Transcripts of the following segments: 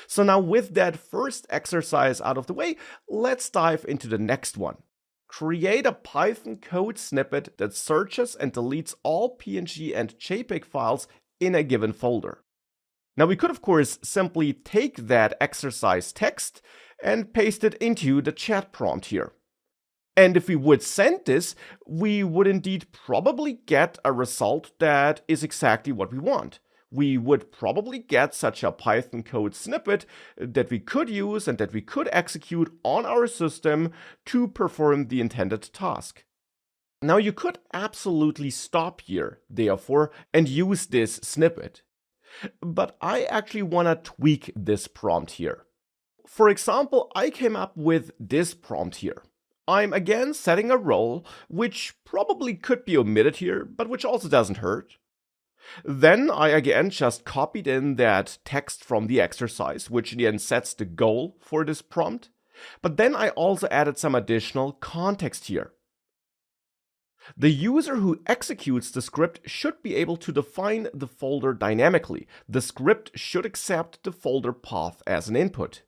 So now with that first exercise out of the way, let's dive into the next one. Create a Python code snippet that searches and deletes all PNG and JPEG files in a given folder. Now we could of course simply take that exercise text and paste it into the chat prompt here. And if we would send this, we would indeed probably get a result that is exactly what we want. We would probably get such a Python code snippet that we could use and that we could execute on our system to perform the intended task. Now you could absolutely stop here, therefore, and use this snippet. But I actually want to tweak this prompt here. For example, I came up with this prompt here. I'm again setting a role, which probably could be omitted here, but which also doesn't hurt. Then I again just copied in that text from the exercise, which in the end sets the goal for this prompt. But then I also added some additional context here. The user who executes the script should be able to define the folder dynamically. The script should accept the folder path as an input.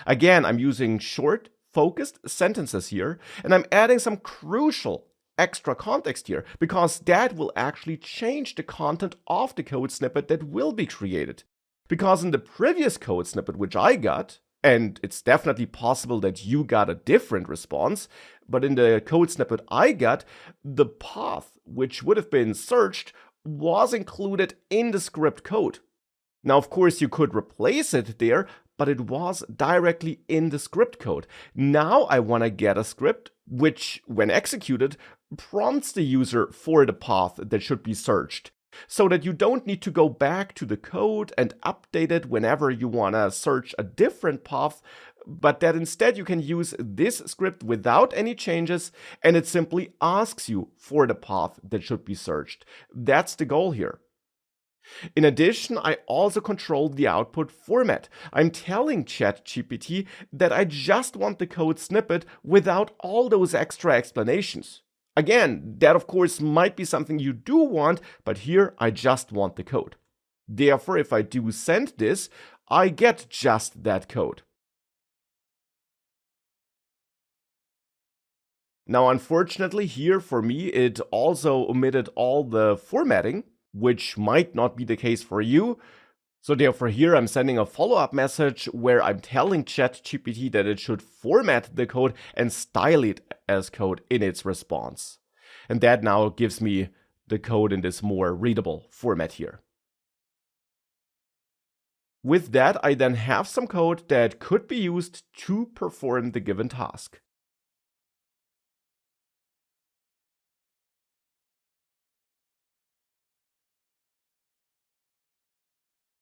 Again, I'm using short, focused sentences here, and I'm adding some crucial extra context here, because that will actually change the content of the code snippet that will be created. Because in the previous code snippet which I got, and it's definitely possible that you got a different response, but in the code snippet I got, the path which would have been searched was included in the script code. Now, of course, you could replace it there, but it was directly in the script code. Now I want to get a script which, when executed, prompts the user for the path that should be searched, so that you don't need to go back to the code and update it whenever you want to search a different path, but that instead you can use this script without any changes, and it simply asks you for the path that should be searched. That's the goal here. In addition, I also controlled the output format. I'm telling ChatGPT that I just want the code snippet without all those extra explanations. Again, that of course might be something you do want, but here I just want the code. Therefore, if I do send this, I get just that code. Now, unfortunately, here for me, it also omitted all the formatting, which might not be the case for you. So therefore here I'm sending a follow-up message where I'm telling ChatGPT that it should format the code and style it as code in its response. And that now gives me the code in this more readable format here. With that, I then have some code that could be used to perform the given task.